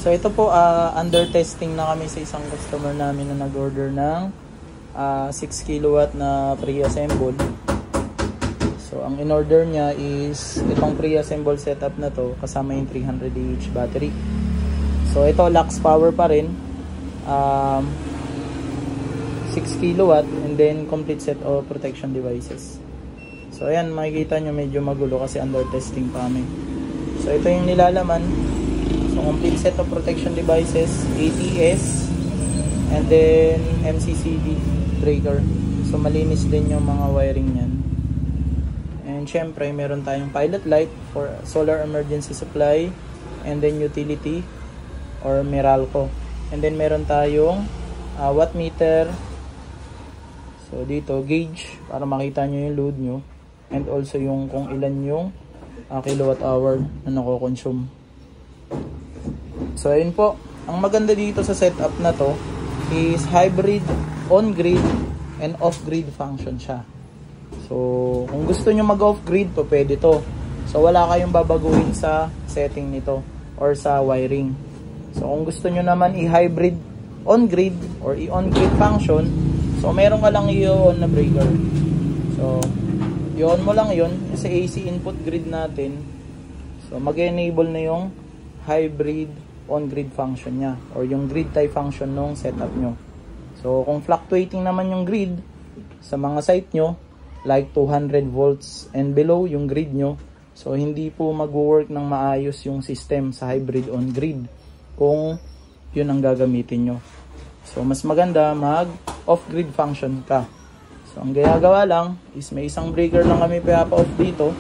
So ito po, under testing na kami sa isang customer namin na nag-order ng 6 kilowatt na pre-assemble. So ang in-order niya is itong pre-assemble setup na to kasama yung 300 Ah battery. So ito Lux Power pa rin, 6 kilowatt and then complete set of protection devices. So ayan, makikita nyo medyo magulo kasi under testing pa kami. So ito yung nilalaman. So complete set of protection devices, ATS, and then MCCB breaker. So malinis din yung mga wiring nyan. And syempre meron tayong pilot light for solar emergency supply, and then utility or Meralco. And then meron tayong watt meter. So dito gauge para makita nyo yung load nyo, and also yung kung ilan yung kilowatt hour na nako-consume. So ayun po, ang maganda dito sa setup na to is hybrid on-grid and off-grid function siya. So kung gusto nyo mag-off-grid po pwede to. So wala kayong babaguhin sa setting nito or sa wiring. So kung gusto nyo naman i-hybrid on-grid or i-on-grid function, so meron ka lang i-on na breaker. So i-on mo lang yun sa AC input grid natin. So mag-enable na yung hybrid on-grid function niya or yung grid tie function nung setup nyo. So kung fluctuating naman yung grid sa mga site nyo, like 200 volts and below yung grid nyo, so hindi po mag-work ng maayos yung system sa hybrid on-grid kung yun ang gagamitin nyo. So mas maganda mag off-grid function ka. So ang ginagawa lang is may isang breaker lang kami pa-off dito,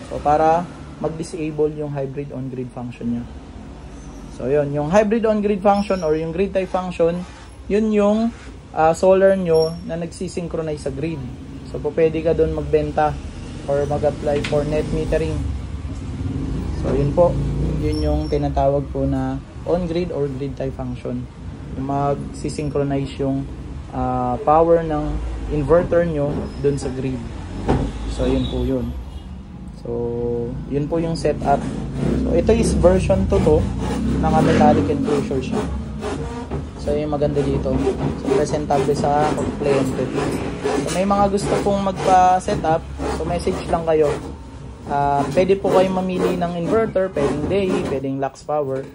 so para mag-disable yung hybrid on-grid function nya. So yun, yung hybrid on-grid function or yung grid tie function, yun yung solar nyo na nagsisynchronize sa grid. So pwede ka doon magbenta or mag-apply for net metering. So yun po, yun yung tinatawag po na on-grid or grid tie function. Magsisynchronize yung power ng inverter nyo doon sa grid. So yun po yun. So yun po yung setup. So ito is version 2 to, naka-metallic enclosure siya. So yung maganda dito, so presentable sa kliyente. So may mga gusto pong magpa-setup, so message lang kayo. Pwede po kayong mamili ng inverter, pwedeng DAI, pwedeng Lux Power.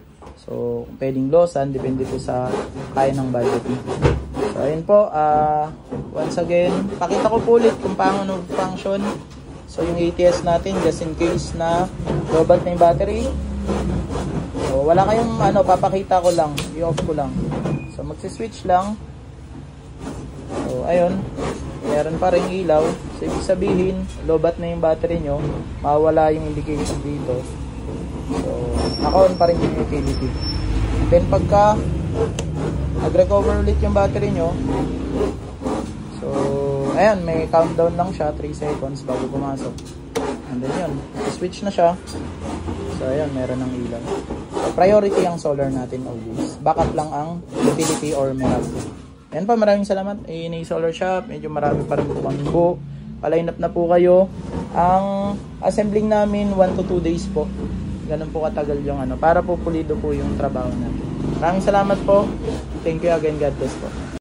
So pwedeng Lawson, depende po sa kaya ng budget. So ayun po, once again, pakita ko po ulit kung paano function. So yung ATS natin, just in case na lobat na yung battery. So wala kayong papakita ko lang, i-off ko lang. So magsi-switch lang. So ayun, meron pa rin ilaw. So ibig sabihin, lobat na yung battery nyo, mawala yung indication dito. So naka-on pa rin yung utility. And then pagka nag-recover ulit yung battery nyo, so ayan, may countdown lang siya, 3 seconds bago pumasok. And then yun, switch na siya. So ayan, meron ng ilaw. So priority ang solar natin always. Backup lang ang utility or Meralco. Ayan pa, maraming salamat. ANA Solar Shop, medyo marami pa rin po kami po. Pa-line up na po kayo. Ang assembling namin 1 to 2 days po. Ganun po katagal yung para po pulido po yung trabaho natin. Maraming salamat po. Thank you again. God bless po.